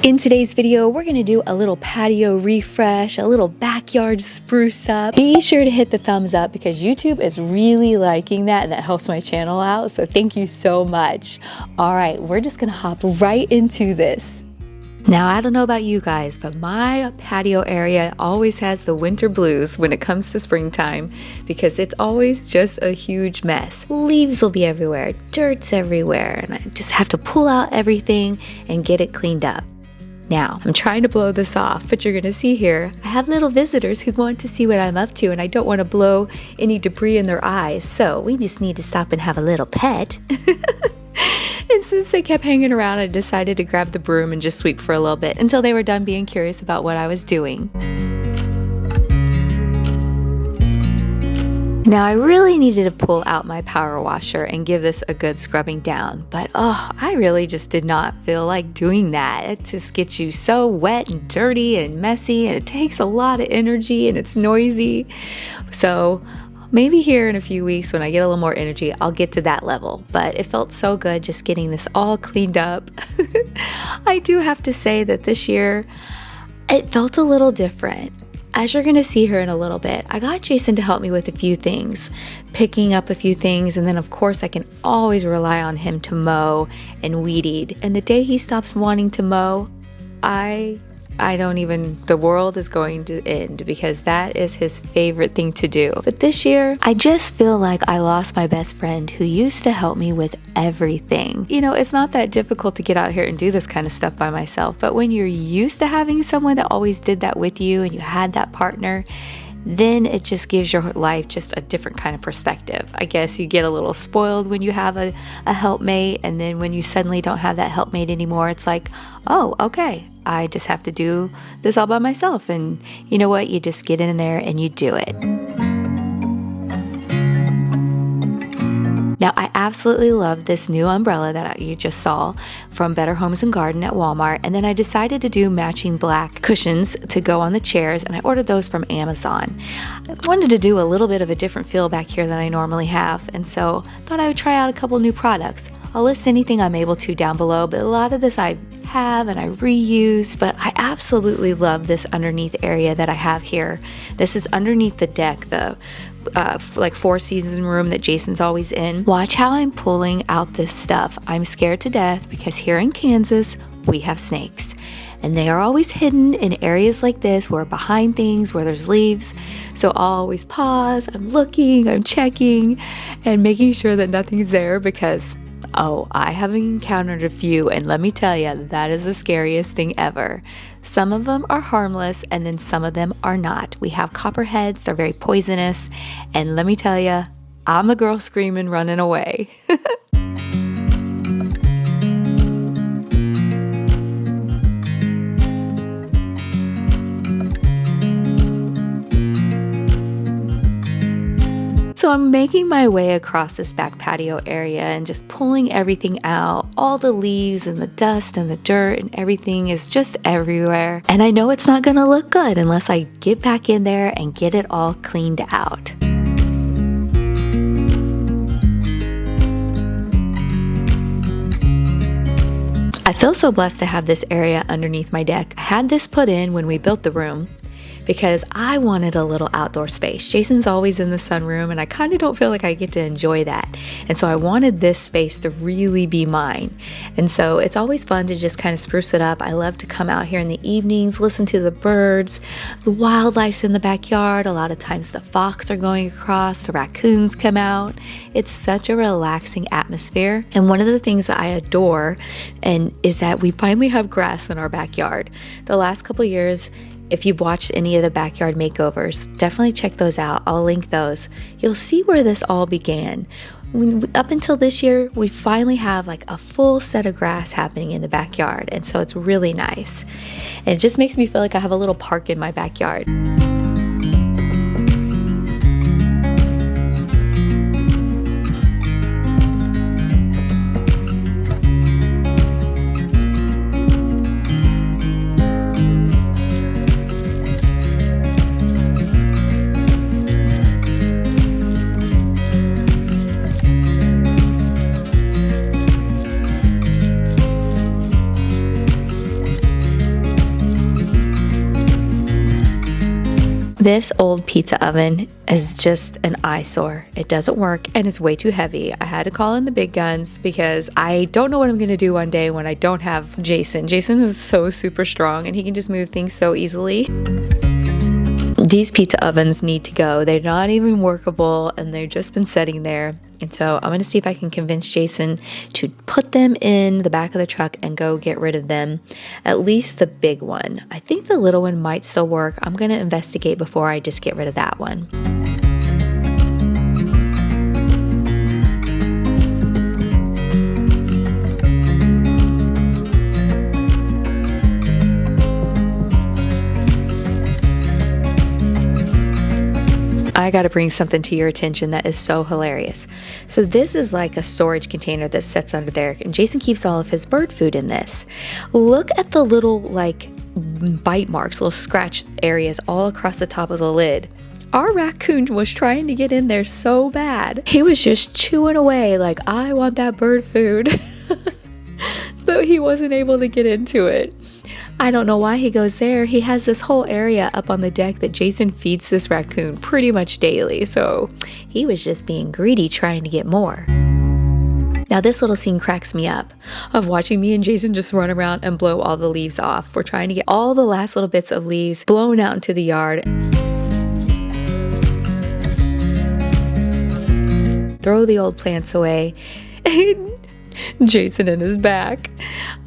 In today's video, we're going to do a little patio refresh, a little backyard spruce up. Be sure to hit the thumbs up because YouTube is really liking that and that helps my channel out. So thank you so much. All right, we're just going to hop right into this. Now, I don't know about you guys, but my patio area always has the winter blues when it comes to springtime because it's always just a huge mess. Leaves will be everywhere, dirt's everywhere, and I just have to pull out everything and get it cleaned up. Now, I'm trying to blow this off, but you're gonna see here, I have little visitors who want to see what I'm up to and I don't want to blow any debris in their eyes, so we just need to stop and have a little pet. And since they kept hanging around, I decided to grab the broom and just sweep for a little bit until they were done being curious about what I was doing. Now, I really needed to pull out my power washer and give this a good scrubbing down, but I really just did not feel like doing that. It just gets you so wet and dirty and messy, and it takes a lot of energy and it's noisy. So maybe here in a few weeks when I get a little more energy, I'll get to that level. But it felt so good just getting this all cleaned up. I do have to say that this year, it felt a little different. As you're going to see here in a little bit, I got Jason to help me with a few things, picking up a few things, and then of course I can always rely on him to mow and weed eat. And the day he stops wanting to mow, the world is going to end because that is his favorite thing to do. But this year, I just feel like I lost my best friend who used to help me with everything. You know, it's not that difficult to get out here and do this kind of stuff by myself, but when you're used to having someone that always did that with you and you had that partner, then it just gives your life just a different kind of perspective. I guess you get a little spoiled when you have a helpmate, and then when you suddenly don't have that helpmate anymore, it's like, oh, okay, I just have to do this all by myself. And you know what? You just get in there and you do it. Now, I absolutely love this new umbrella that you just saw from Better Homes and Garden at Walmart. And then I decided to do matching black cushions to go on the chairs, and I ordered those from Amazon. I wanted to do a little bit of a different feel back here than I normally have, and so I thought I would try out a couple new products. I'll list anything I'm able to down below, but a lot of this I have and I reuse, but I absolutely love this underneath area that I have here. This is underneath the deck, the like Four Seasons room that Jason's always in. Watch how I'm pulling out this stuff. I'm scared to death because here in Kansas, we have snakes. And they are always hidden in areas like this where behind things where there's leaves. So I'll always pause, I'm looking, I'm checking, and making sure that nothing's there because I have encountered a few, and let me tell you, that is the scariest thing ever. Some of them are harmless, and then some of them are not. We have copperheads, they're very poisonous, and let me tell you, I'm the girl screaming, running away. So I'm making my way across this back patio area and just pulling everything out. All the leaves and the dust and the dirt and everything is just everywhere. And I know it's not gonna look good unless I get back in there and get it all cleaned out. I feel so blessed to have this area underneath my deck. I had this put in when we built the room because I wanted a little outdoor space. Jason's always in the sunroom and I kind of don't feel like I get to enjoy that. And so I wanted this space to really be mine. And so it's always fun to just kind of spruce it up. I love to come out here in the evenings, listen to the birds, the wildlife's in the backyard. A lot of times the fox are going across, the raccoons come out. It's such a relaxing atmosphere. And one of the things that I adore is that we finally have grass in our backyard. The last couple years, if you've watched any of the backyard makeovers, definitely check those out. I'll link those. You'll see where this all began. Up until this year, we finally have like a full set of grass happening in the backyard. And so it's really nice. And it just makes me feel like I have a little park in my backyard. This old pizza oven is just an eyesore. It doesn't work and it's way too heavy. I had to call in the big guns because I don't know what I'm going to do one day when I don't have Jason. Jason is so super strong and he can just move things so easily. These pizza ovens need to go. They're not even workable and they've just been sitting there. And so I'm going to see if I can convince Jason to put them in the back of the truck and go get rid of them. At least the big one. I think the little one might still work. I'm going to investigate before I just get rid of that one. I got to bring something to your attention that is so hilarious. So this is like a storage container that sits under there, and Jason keeps all of his bird food in this. Look at the little like bite marks, little scratch areas all across the top of the lid. Our raccoon was trying to get in there so bad. He was just chewing away like, I want that bird food. But he wasn't able to get into it. I don't know why he goes there. He has this whole area up on the deck that Jason feeds this raccoon pretty much daily. So he was just being greedy, trying to get more. Now this little scene cracks me up of watching me and Jason just run around and blow all the leaves off. We're trying to get all the last little bits of leaves blown out into the yard. Throw the old plants away. Jason in his back.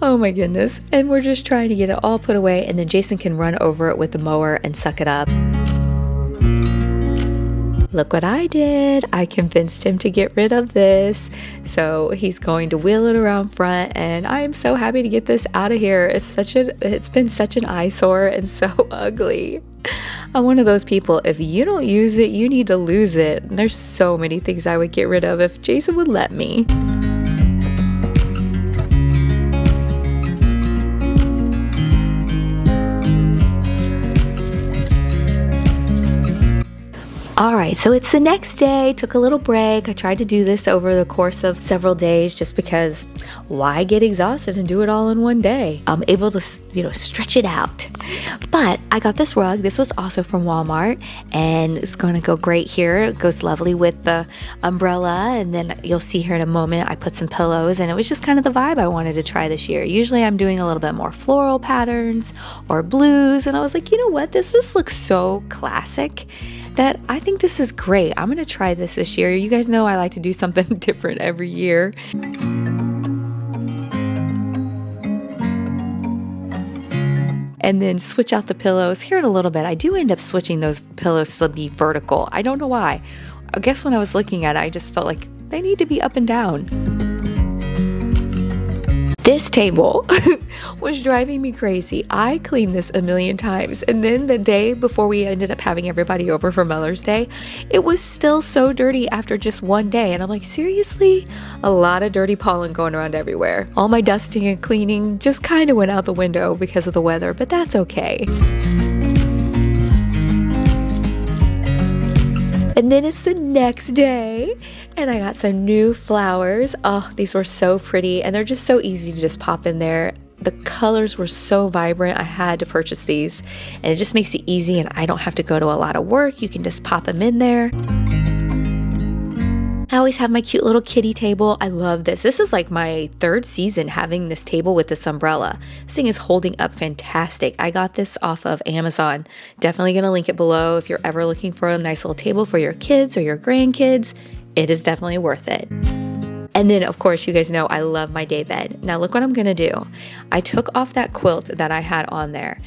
Oh my goodness. And we're just trying to get it all put away, and then Jason can run over it with the mower and suck it up. Look what I did. I convinced him to get rid of this. So he's going to wheel it around front, and I am so happy to get this out of here. It's been such an eyesore and so ugly. I'm one of those people, if you don't use it, you need to lose it. And there's so many things I would get rid of if Jason would let me. All right, so it's the next day, took a little break. I tried to do this over the course of several days just because why get exhausted and do it all in one day? I'm able to, stretch it out. But I got this rug. This was also from Walmart, and it's going to go great here. It goes lovely with the umbrella, and then you'll see here in a moment I put some pillows, and it was just kind of the vibe I wanted to try this year. Usually I'm doing a little bit more floral patterns or blues, and I was like, you know what? This just looks so classic that I think this is great. I'm going to try this year. You guys know I like to do something different every year. And then switch out the pillows. Here in a little bit, I do end up switching those pillows to be vertical. I don't know why. I guess when I was looking at it, I just felt like they need to be up and down. This table was driving me crazy. I cleaned this a million times. And then the day before we ended up having everybody over for Mother's Day, it was still so dirty after just one day. And I'm like, seriously? A lot of dirty pollen going around everywhere. All my dusting and cleaning just kind of went out the window because of the weather, but that's okay. And then it's the next day, and I got some new flowers. Oh, these were so pretty, and they're just so easy to just pop in there. The colors were so vibrant, I had to purchase these, and it just makes it easy, and I don't have to go to a lot of work. You can just pop them in there. I always have my cute little kitty table. I love this. This is like my third season having this table with this umbrella. This thing is holding up fantastic. I got this off of Amazon. Definitely going to link it below if you're ever looking for a nice little table for your kids or your grandkids. It is definitely worth it. And then, of course, you guys know I love my day bed. Now, look what I'm going to do. I took off that quilt that I had on there.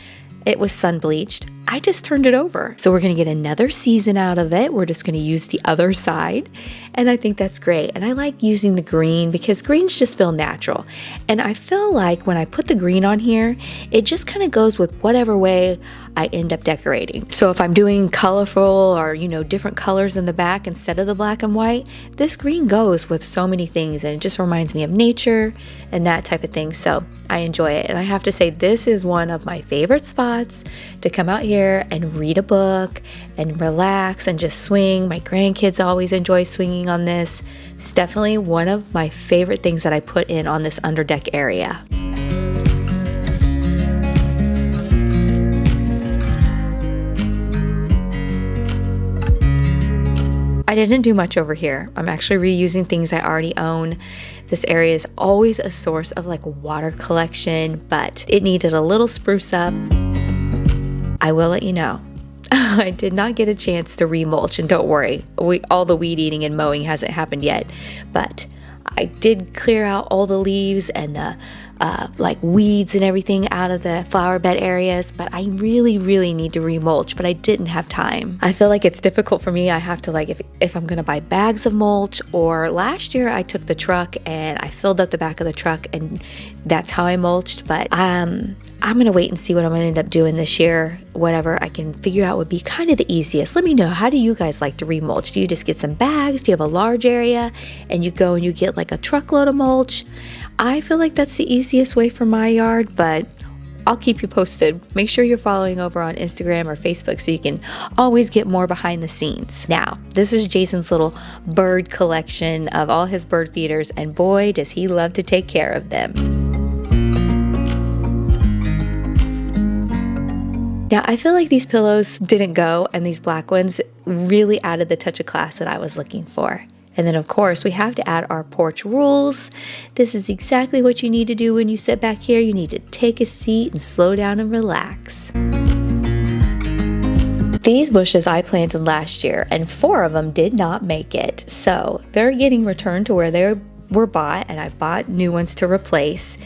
It was sun bleached. I just turned it over. So we're going to get another season out of it. We're just going to use the other side. And I think that's great. And I like using the green because greens just feel natural. And I feel like when I put the green on here, it just kind of goes with whatever way I end up decorating. So if I'm doing colorful or, different colors in the back instead of the black and white, this green goes with so many things. And it just reminds me of nature and that type of thing. So I enjoy it. And I have to say, this is one of my favorite spots to come out here and read a book and relax and just swing. My grandkids always enjoy swinging on this. It's definitely one of my favorite things that I put in on this underdeck area. I didn't do much over here. I'm actually reusing things I already own. This area is always a source of like water collection, but it needed a little spruce up. I will let you know. I did not get a chance to remulch, and don't worry, all the weed eating and mowing hasn't happened yet, but I did clear out all the leaves and the like weeds and everything out of the flower bed areas, but I really need to remulch, but I didn't have time. I feel like it's difficult for me. I have to like, if I'm gonna buy bags of mulch, or last year I took the truck and I filled up the back of the truck and that's how I mulched, but I'm gonna wait and see what I'm gonna end up doing this year. Whatever I can figure out would be kind of the easiest. Let me know, how do you guys like to remulch? Do you just get some bags? Do you have a large area and you go and you get like a truckload of mulch? I feel like that's the easiest way for my yard, but I'll keep you posted. Make sure you're following over on Instagram or Facebook so you can always get more behind the scenes. Now, this is Jason's little bird collection of all his bird feeders, and boy, does he love to take care of them. Now, I feel like these pillows didn't go, and these black ones really added the touch of class that I was looking for. And then, of course, we have to add our porch rules. This is exactly what you need to do when you sit back here. You need to take a seat and slow down and relax. These bushes I planted last year, and 4 of them did not make it. So they're getting returned to where they were bought, and I bought new ones to replace.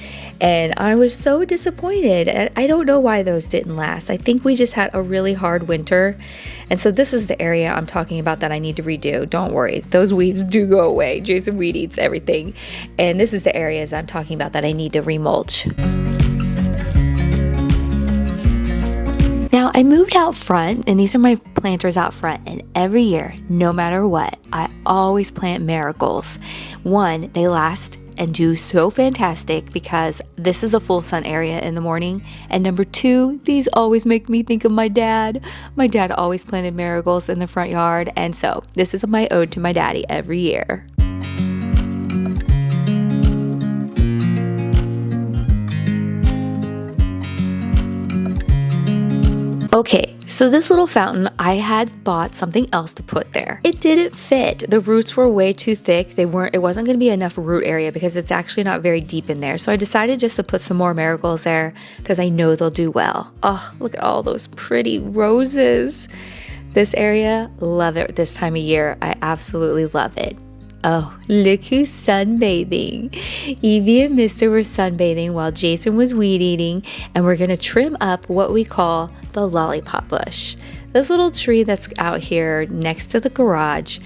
And I was so disappointed. And I don't know why those didn't last. I think we just had a really hard winter. And so this is the area I'm talking about that I need to redo. Don't worry, those weeds do go away. Jason weed eats everything. And this is the areas I'm talking about that I need to remulch. Now, I moved out front, and these are my planters out front, and every year, no matter what, I always plant marigolds. One, they last and do so fantastic because this is a full sun area in the morning, and number 2, these always make me think of my dad. My dad always planted marigolds in the front yard, and so this is my ode to my daddy every year. Okay, so this little fountain, I had bought something else to put there. It didn't fit. The roots were way too thick. It wasn't going to be enough root area because it's actually not very deep in there. So I decided just to put some more marigolds there because I know they'll do well. Oh, look at all those pretty roses. This area, love it this time of year. I absolutely love it. Oh, look who's sunbathing. Evie and Mister were sunbathing while Jason was weed eating, and we're going to trim up what we call the lollipop bush. This little tree that's out here next to the garage,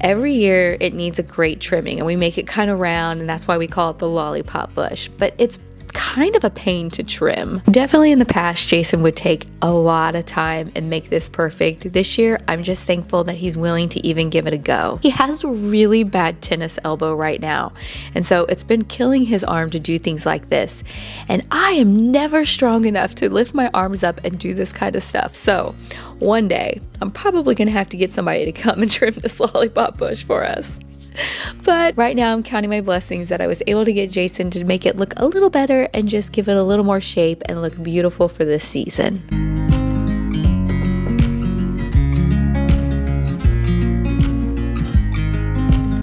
every year it needs a great trimming, and we make it kind of round, and that's why we call it the lollipop bush. But it's kind of a pain to trim. Definitely in the past, Jason would take a lot of time and make this perfect. This year, I'm just thankful that he's willing to even give it a go. He has a really bad tennis elbow right now, and so it's been killing his arm to do things like this. And I am never strong enough to lift my arms up and do this kind of stuff. So one day, I'm probably gonna have to get somebody to come and trim this lollipop bush for us. But right now I'm counting my blessings that I was able to get Jason to make it look a little better and just give it a little more shape and look beautiful for this season.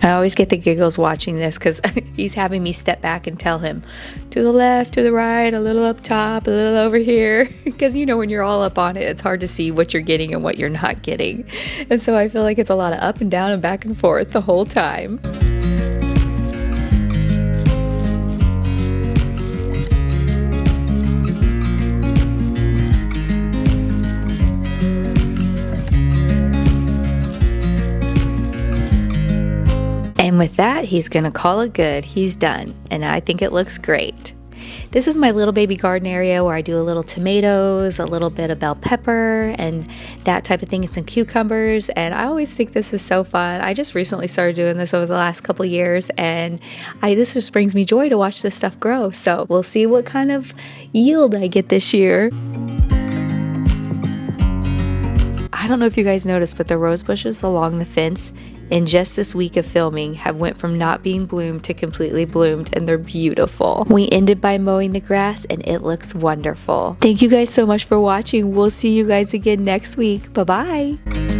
I always get the giggles watching this because he's having me step back and tell him to the left, to the right, a little up top, a little over here. Because you know, when you're all up on it, it's hard to see what you're getting and what you're not getting. And so I feel like it's a lot of up and down and back and forth the whole time. And with that, he's going to call it good. He's done. And I think it looks great. This is my little baby garden area where I do a little tomatoes, a little bit of bell pepper, and that type of thing, and some cucumbers. And I always think this is so fun. I just recently started doing this over the last couple years, and this just brings me joy to watch this stuff grow. So we'll see what kind of yield I get this year. I don't know if you guys noticed, but the rose bushes along the fence in just this week of filming have went from not being bloomed to completely bloomed, and they're beautiful. We ended by mowing the grass and it looks wonderful. Thank you guys so much for watching. We'll see you guys again next week. Bye-bye.